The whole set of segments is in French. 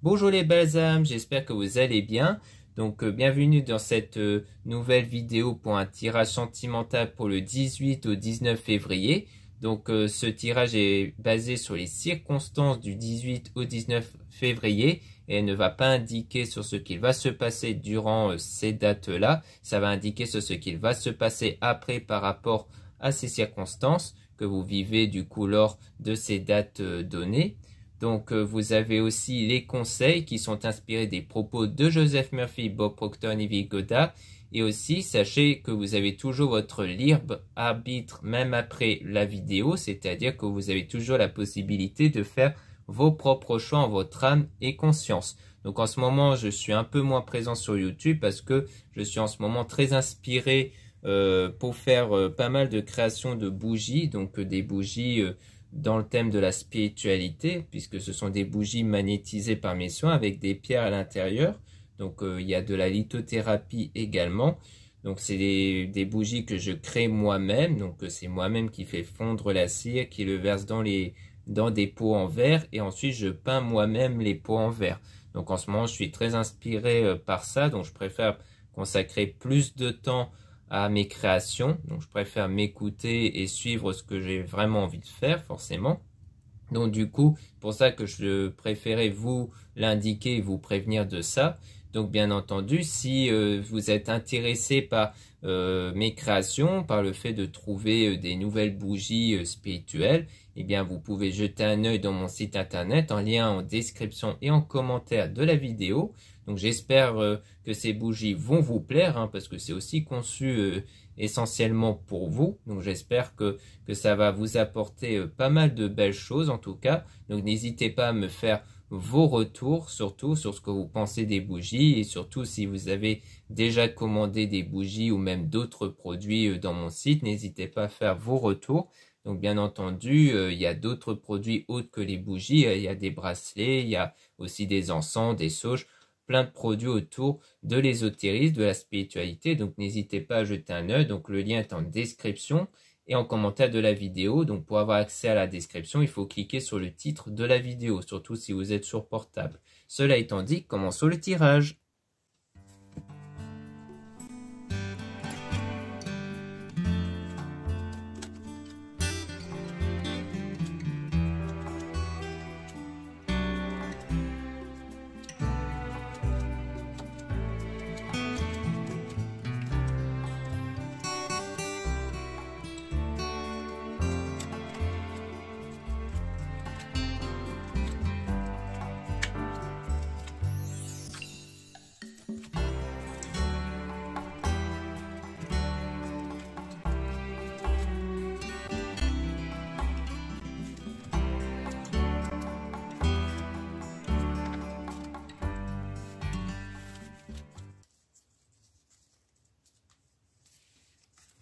Bonjour les belles âmes, j'espère que vous allez bien. Donc bienvenue dans cette nouvelle vidéo pour un tirage sentimental pour le 18 au 19 février. Donc ce tirage est basé sur les circonstances du 18 au 19 février et ne va pas indiquer sur ce qu'il va se passer durant ces dates-là. Ça va indiquer sur ce qu'il va se passer après par rapport à ces circonstances que vous vivez du coup lors de ces dates données. Donc vous avez aussi les conseils qui sont inspirés des propos de Joseph Murphy, Bob Proctor, Neville Goddard. Et aussi, sachez que vous avez toujours votre libre arbitre même après la vidéo, c'est-à-dire que vous avez toujours la possibilité de faire vos propres choix en votre âme et conscience. Donc en ce moment, je suis un peu moins présent sur YouTube parce que je suis en ce moment très inspiré pour faire pas mal de créations de bougies, donc des bougies dans le thème de la spiritualité, puisque ce sont des bougies magnétisées par mes soins avec des pierres à l'intérieur. Donc il y a de la lithothérapie également. Donc c'est des bougies que je crée moi-même. Donc c'est moi-même qui fais fondre la cire, qui le verse dans des pots en verre et ensuite je peins moi-même les pots en verre. Donc en ce moment je suis très inspiré par ça, donc je préfère consacrer plus de temps à mes créations. Donc je préfère m'écouter et suivre ce que j'ai vraiment envie de faire forcément. Donc du coup, pour ça que je préférais vous l'indiquer et vous prévenir de ça. Donc bien entendu, si vous êtes intéressé par mes créations, par le fait de trouver des nouvelles bougies spirituelles, eh bien vous pouvez jeter un œil dans mon site internet en lien en description et en commentaire de la vidéo. Donc j'espère que ces bougies vont vous plaire, hein, parce que c'est aussi conçu essentiellement pour vous. Donc j'espère que ça va vous apporter pas mal de belles choses en tout cas. Donc n'hésitez pas à me faire vos retours, surtout sur ce que vous pensez des bougies et surtout si vous avez déjà commandé des bougies ou même d'autres produits dans mon site, n'hésitez pas à faire vos retours. Donc bien entendu, il y a d'autres produits autres que les bougies, il y a des bracelets, il y a aussi des encens, des sauges, plein de produits autour de l'ésotérisme, de la spiritualité. Donc n'hésitez pas à jeter un œil, donc le lien est en description et en commentaire de la vidéo. Donc pour avoir accès à la description, il faut cliquer sur le titre de la vidéo, surtout si vous êtes sur portable. Cela étant dit, commençons le tirage.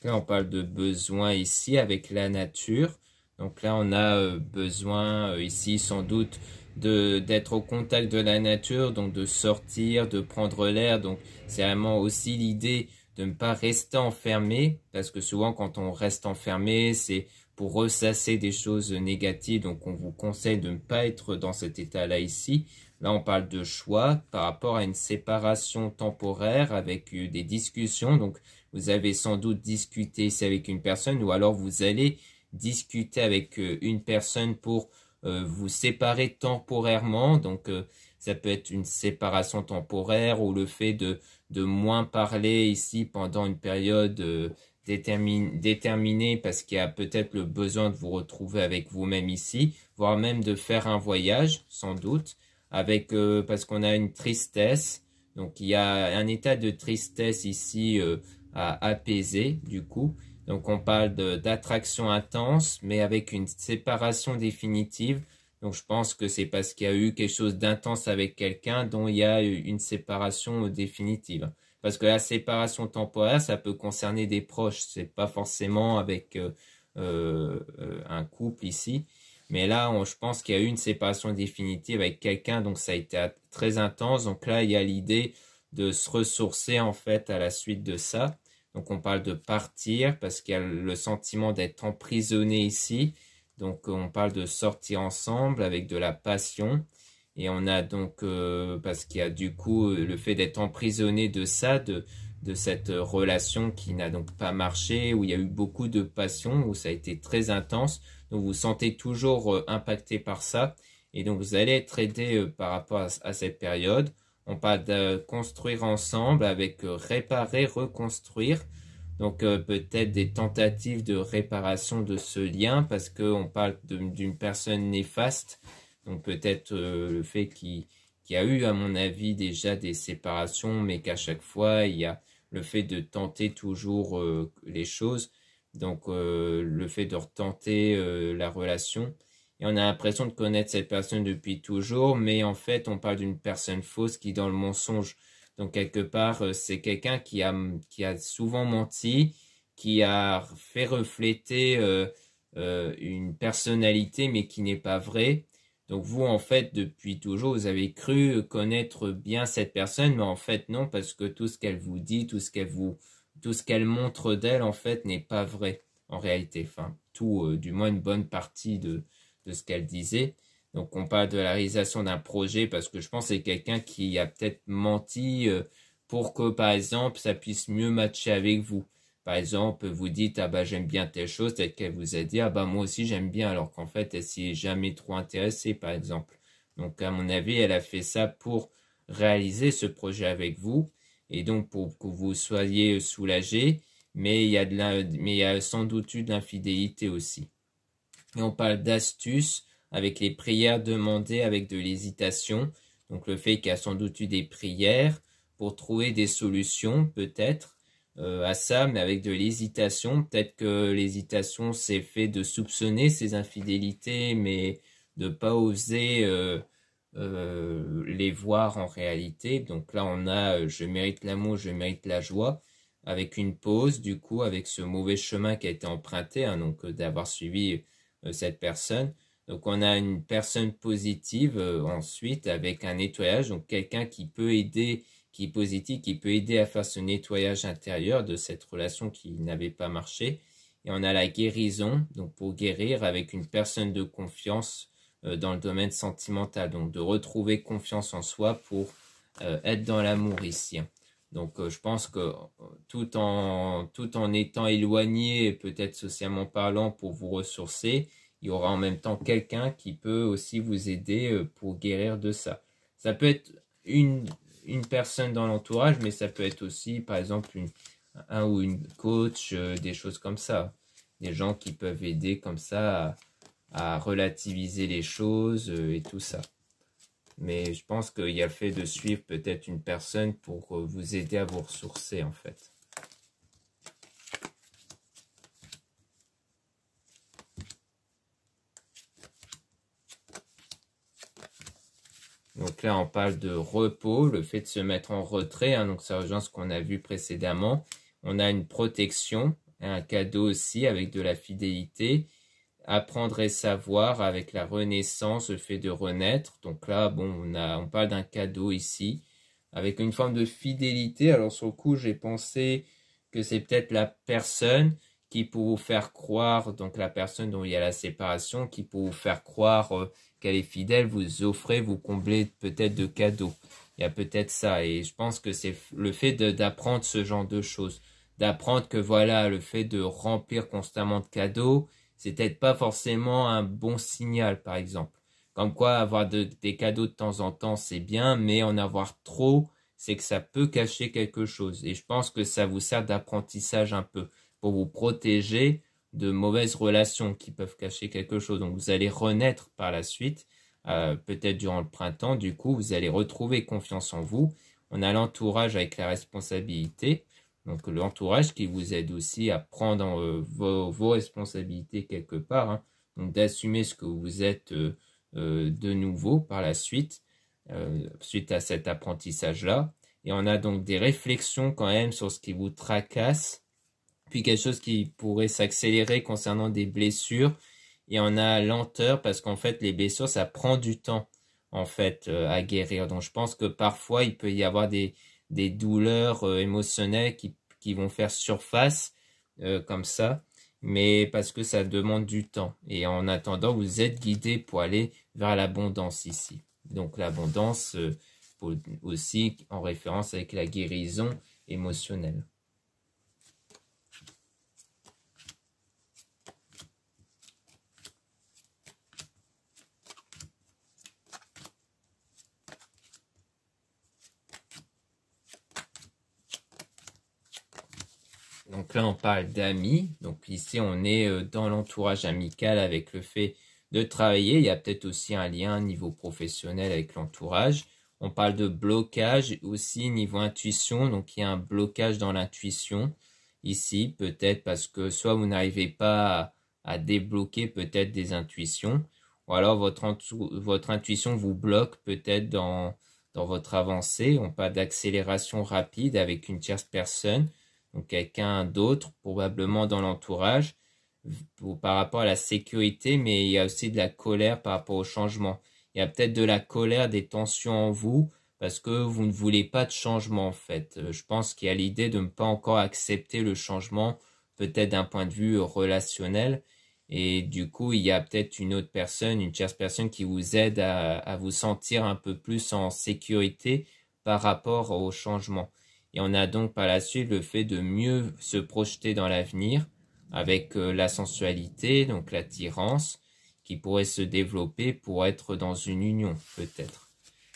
Là, on parle de besoin ici avec la nature. Donc là, on a besoin ici sans doute d'être au contact de la nature, donc de sortir, de prendre l'air. Donc c'est vraiment aussi l'idée de ne pas rester enfermé, parce que souvent quand on reste enfermé, c'est pour ressasser des choses négatives. Donc on vous conseille de ne pas être dans cet état-là ici. Là, on parle de choix par rapport à une séparation temporaire avec des discussions. Donc, vous avez sans doute discuté ici avec une personne ou alors vous allez discuter avec une personne pour vous séparer temporairement. Donc, ça peut être une séparation temporaire ou le fait de moins parler ici pendant une période déterminée parce qu'il y a peut-être le besoin de vous retrouver avec vous-même ici, voire même de faire un voyage, sans doute. Avec parce qu'on a une tristesse, donc il y a un état de tristesse ici à apaiser du coup. Donc on parle d'attraction intense, mais avec une séparation définitive. Donc je pense que c'est parce qu'il y a eu quelque chose d'intense avec quelqu'un dont il y a eu une séparation définitive. Parce que la séparation temporaire, ça peut concerner des proches, c'est pas forcément avec un couple ici. Mais là, je pense qu'il y a eu une séparation définitive avec quelqu'un, donc ça a été très intense. Donc là, il y a l'idée de se ressourcer en fait à la suite de ça. Donc on parle de partir parce qu'il y a le sentiment d'être emprisonné ici. Donc on parle de sortir ensemble avec de la passion. Et on a donc, parce qu'il y a du coup le fait d'être emprisonné de ça, de cette relation qui n'a donc pas marché, où il y a eu beaucoup de passion, où ça a été très intense. Donc vous vous sentez toujours impacté par ça. Et donc vous allez être aidé par rapport à cette période. On parle de construire ensemble avec réparer, reconstruire. Donc peut-être des tentatives de réparation de ce lien parce qu'on parle d'une personne néfaste. Donc peut-être le fait qu'il y a eu à mon avis déjà des séparations mais qu'à chaque fois il y a le fait de tenter toujours les choses. Donc le fait de retenter la relation. Et on a l'impression de connaître cette personne depuis toujours mais en fait on parle d'une personne fausse qui est dans le mensonge. Donc quelque part, c'est quelqu'un qui a souvent menti, qui a fait refléter une personnalité, mais qui n'est pas vraie. Donc vous, en fait, depuis toujours, vous avez cru connaître bien cette personne, mais en fait non, parce que tout ce qu'elle vous dit, tout ce qu'elle montre d'elle, en fait, n'est pas vrai en réalité. Enfin, tout, du moins une bonne partie de ce qu'elle disait. Donc on parle de la réalisation d'un projet parce que je pense que c'est quelqu'un qui a peut-être menti pour que par exemple ça puisse mieux matcher avec vous. Par exemple, vous dites ah bah j'aime bien telle chose, peut-être qu'elle vous a dit ah bah moi aussi j'aime bien alors qu'en fait elle s'y est jamais trop intéressée par exemple. Donc à mon avis, elle a fait ça pour réaliser ce projet avec vous et donc pour que vous soyez soulagé, mais mais il y a sans doute eu de l'infidélité aussi. Et on parle d'astuces avec les prières demandées avec de l'hésitation. Donc le fait qu'il y a sans doute eu des prières pour trouver des solutions peut-être à ça, mais avec de l'hésitation. Peut-être que l'hésitation c'est fait de soupçonner ces infidélités, mais de pas oser les voir en réalité. Donc là on a je mérite l'amour, je mérite la joie avec une pause du coup avec ce mauvais chemin qui a été emprunté, hein, donc d'avoir suivi cette personne. Donc on a une personne positive ensuite avec un nettoyage, donc quelqu'un qui peut aider, qui est positif, qui peut aider à faire ce nettoyage intérieur de cette relation qui n'avait pas marché. Et on a la guérison, donc pour guérir avec une personne de confiance dans le domaine sentimental, donc de retrouver confiance en soi pour être dans l'amour ici. Donc je pense que tout en étant éloigné, peut-être socialement parlant, pour vous ressourcer, il y aura en même temps quelqu'un qui peut aussi vous aider pour guérir de ça. Ça peut être une personne dans l'entourage, mais ça peut être aussi, par exemple, un ou une coach, des choses comme ça. Des gens qui peuvent aider comme ça à relativiser les choses et tout ça. Mais je pense qu'il y a le fait de suivre peut-être une personne pour vous aider à vous ressourcer en fait. Donc là, on parle de repos, le fait de se mettre en retrait. Hein, donc ça rejoint ce qu'on a vu précédemment. On a une protection, un cadeau aussi avec de la fidélité. Apprendre et savoir avec la renaissance, le fait de renaître. Donc là, bon, on parle d'un cadeau ici, avec une forme de fidélité. Alors sur le coup, j'ai pensé que c'est peut-être la personne qui pour vous faire croire, donc la personne dont il y a la séparation, qui pour vous faire croire qu'elle est fidèle, vous offrez, vous comblez peut-être de cadeaux. Il y a peut-être ça. Et je pense que c'est le fait d'apprendre ce genre de choses. D'apprendre que voilà, le fait de remplir constamment de cadeaux, c'est peut-être pas forcément un bon signal, par exemple. Comme quoi, avoir des cadeaux de temps en temps, c'est bien, mais en avoir trop, c'est que ça peut cacher quelque chose. Et je pense que ça vous sert d'apprentissage un peu, pour vous protéger de mauvaises relations qui peuvent cacher quelque chose. Donc vous allez renaître par la suite, peut-être durant le printemps, du coup, vous allez retrouver confiance en vous. On a l'entourage avec la responsabilité. Donc l'entourage qui vous aide aussi à prendre vos responsabilités quelque part, hein. Donc d'assumer ce que vous êtes de nouveau par la suite, suite à cet apprentissage-là. Et on a donc des réflexions quand même sur ce qui vous tracasse, puis quelque chose qui pourrait s'accélérer concernant des blessures. Et on a lenteur parce qu'en fait les blessures ça prend du temps en fait à guérir. Donc je pense que parfois il peut y avoir des douleurs émotionnelles qui vont faire surface comme ça, mais parce que ça demande du temps. Et en attendant, vous êtes guidé pour aller vers l'abondance ici. donc l'abondance aussi en référence avec la guérison émotionnelle. Donc là, on parle d'amis. Donc ici, on est dans l'entourage amical avec le fait de travailler. Il y a peut-être aussi un lien niveau professionnel avec l'entourage. On parle de blocage aussi niveau intuition. Donc il y a un blocage dans l'intuition ici, peut-être parce que soit vous n'arrivez pas à débloquer peut-être des intuitions, ou alors votre intuition vous bloque peut-être dans votre avancée. On parle d'accélération rapide avec une tierce personne. Donc quelqu'un d'autre, probablement dans l'entourage, par rapport à la sécurité, mais il y a aussi de la colère par rapport au changement. Il y a peut-être de la colère, des tensions en vous, parce que vous ne voulez pas de changement en fait. Je pense qu'il y a l'idée de ne pas encore accepter le changement, peut-être d'un point de vue relationnel. Et du coup, il y a peut-être une autre personne, une tierce personne qui vous aide à vous sentir un peu plus en sécurité par rapport au changement. Et on a donc par la suite le fait de mieux se projeter dans l'avenir avec la sensualité, donc l'attirance, qui pourrait se développer pour être dans une union, peut-être.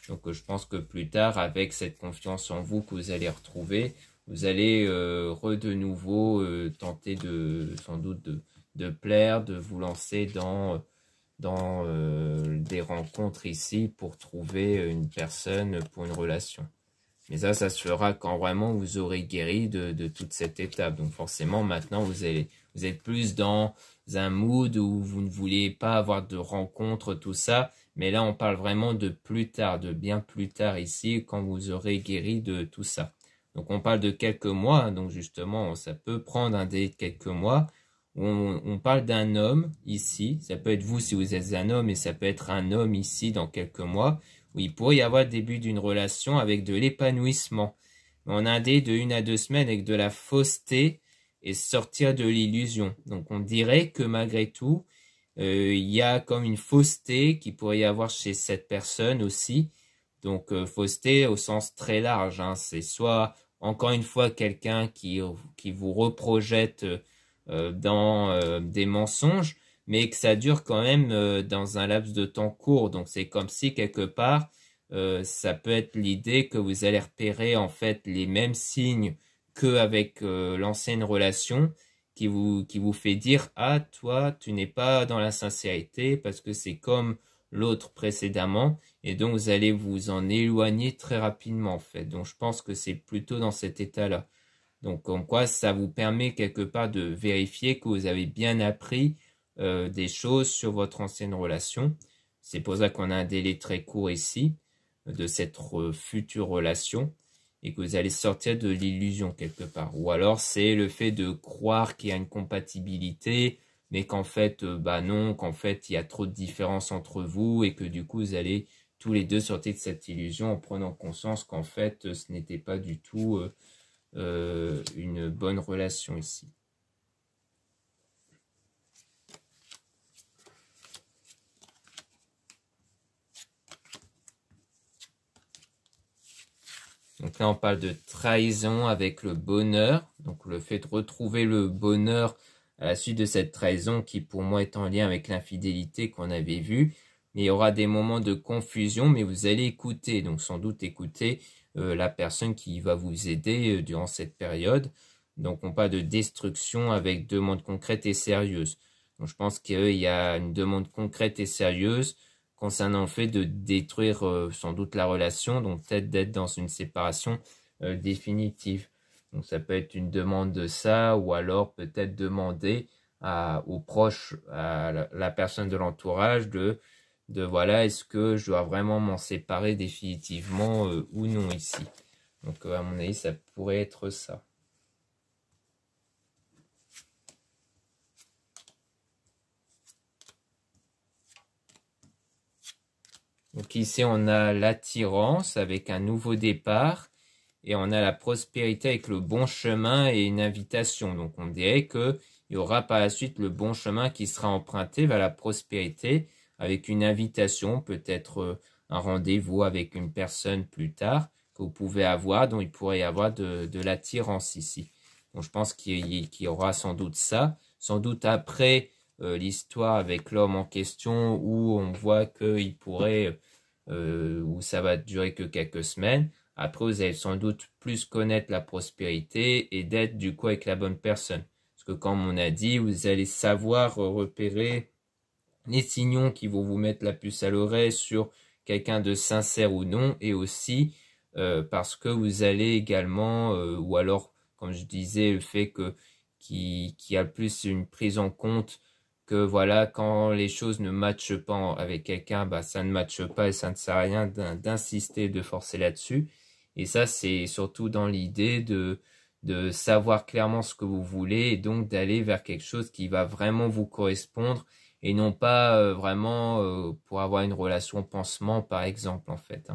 Donc je pense que plus tard, avec cette confiance en vous que vous allez retrouver, vous allez de nouveau tenter sans doute de plaire, de vous lancer dans des rencontres ici pour trouver une personne pour une relation. Mais ça se fera quand vraiment vous aurez guéri de toute cette étape. Donc forcément, maintenant, vous êtes plus dans un mood où vous ne voulez pas avoir de rencontres, tout ça. Mais là, on parle vraiment de plus tard, de bien plus tard ici, quand vous aurez guéri de tout ça. Donc on parle de quelques mois, donc justement, ça peut prendre un délai de quelques mois. On parle d'un homme ici, ça peut être vous si vous êtes un homme, et ça peut être un homme ici dans quelques mois, où il pourrait y avoir le début d'une relation avec de l'épanouissement. On a un délai de 1 à 2 semaines avec de la fausseté et sortir de l'illusion. Donc on dirait que malgré tout, il y a comme une fausseté qui pourrait y avoir chez cette personne aussi. Donc fausseté au sens très large, hein. C'est soit encore une fois quelqu'un qui vous reprojette dans des mensonges, mais que ça dure quand même dans un laps de temps court. Donc c'est comme si quelque part, ça peut être l'idée que vous allez repérer en fait les mêmes signes qu'avec l'ancienne relation qui vous fait dire « Ah, toi, tu n'es pas dans la sincérité parce que c'est comme l'autre précédemment. » Et donc vous allez vous en éloigner très rapidement en fait. Donc je pense que c'est plutôt dans cet état-là. Donc, comme quoi, ça vous permet quelque part de vérifier que vous avez bien appris des choses sur votre ancienne relation. C'est pour ça qu'on a un délai très court ici de cette future relation et que vous allez sortir de l'illusion quelque part. Ou alors, c'est le fait de croire qu'il y a une compatibilité, mais qu'en fait, bah non, qu'en fait, il y a trop de différences entre vous et que du coup, vous allez tous les deux sortir de cette illusion en prenant conscience qu'en fait, ce n'était pas du tout une bonne relation ici. Donc là, on parle de trahison avec le bonheur. Donc le fait de retrouver le bonheur à la suite de cette trahison qui pour moi est en lien avec l'infidélité qu'on avait vu. Mais il y aura des moments de confusion, mais vous allez écouter. Donc sans doute écouter la personne qui va vous aider durant cette période. Donc on parle de destruction avec demande concrète et sérieuse. Donc je pense qu'il y a une demande concrète et sérieuse concernant le fait de détruire sans doute la relation, donc peut-être d'être dans une séparation définitive. Donc ça peut être une demande de ça, ou alors peut-être demander aux proches, à la personne de l'entourage de voilà, est-ce que je dois vraiment m'en séparer définitivement ou non ici. Donc à mon avis, ça pourrait être ça. Donc ici, on a l'attirance avec un nouveau départ et on a la prospérité avec le bon chemin et une invitation. Donc on dirait qu'il y aura par la suite le bon chemin qui sera emprunté vers la prospérité avec une invitation, peut-être un rendez-vous avec une personne plus tard que vous pouvez avoir, dont il pourrait y avoir de l'attirance ici. Donc je pense qu'il y aura sans doute ça, sans doute après l'histoire avec l'homme en question où on voit qu'il pourrait, où ça va durer que quelques semaines. Après, vous allez sans doute plus connaître la prospérité et d'être du coup avec la bonne personne. Parce que comme on a dit, vous allez savoir repérer les signaux qui vont vous mettre la puce à l'oreille sur quelqu'un de sincère ou non, et aussi parce que vous allez également, ou alors, comme je disais, le fait qu'il y a plus une prise en compte que voilà, quand les choses ne matchent pas avec quelqu'un, bah ça ne matche pas et ça ne sert à rien d'insister, de forcer là-dessus. Et ça, c'est surtout dans l'idée de savoir clairement ce que vous voulez et donc d'aller vers quelque chose qui va vraiment vous correspondre et non pas vraiment pour avoir une relation pansement, par exemple, en fait.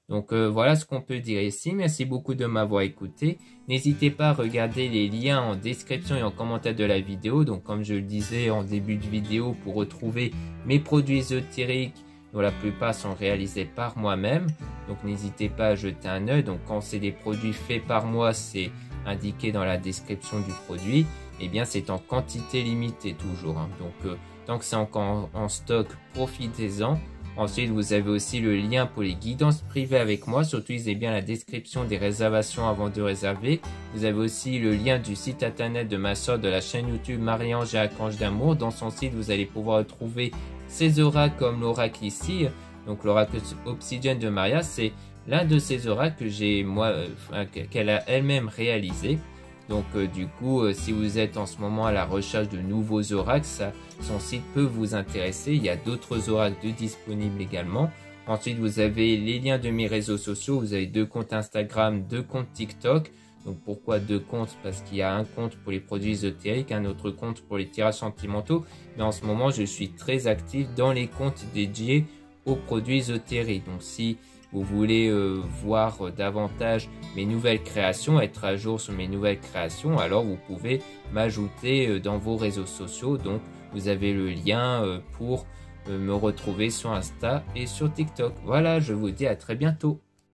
Donc voilà ce qu'on peut dire ici. Merci beaucoup de m'avoir écouté. N'hésitez pas à regarder les liens en description et en commentaire de la vidéo. Donc comme je le disais en début de vidéo, pour retrouver mes produits ésotériques, dont la plupart sont réalisés par moi-même. Donc n'hésitez pas à jeter un œil. Donc quand c'est des produits faits par moi, c'est indiqué dans la description du produit. Eh bien c'est en quantité limitée toujours. Donc tant que c'est encore en stock, profitez-en. Ensuite, vous avez aussi le lien pour les guidances privées avec moi. Surtout, utilisez bien la description des réservations avant de réserver. Vous avez aussi le lien du site internet de ma soeur de la chaîne YouTube Marie-Ange et Archange d'amour. Dans son site, vous allez pouvoir retrouver ces oracles comme l'oracle ici. Donc, l'oracle obsidienne de Maria, c'est l'un de ces oracles que j'ai qu'elle a elle-même réalisé. Donc du coup, si vous êtes en ce moment à la recherche de nouveaux oracles, son site peut vous intéresser. Il y a d'autres oracles disponibles également. Ensuite, vous avez les liens de mes réseaux sociaux. Vous avez 2 comptes Instagram, 2 comptes TikTok. Donc pourquoi 2 comptes? Parce qu'il y a un compte pour les produits ésotériques, un autre compte pour les tirages sentimentaux. Mais en ce moment, je suis très actif dans les comptes dédiés aux produits ésotériques. Donc si vous voulez voir davantage mes nouvelles créations, être à jour sur mes nouvelles créations, alors vous pouvez m'ajouter dans vos réseaux sociaux. Donc vous avez le lien pour me retrouver sur Insta et sur TikTok. Voilà, je vous dis à très bientôt.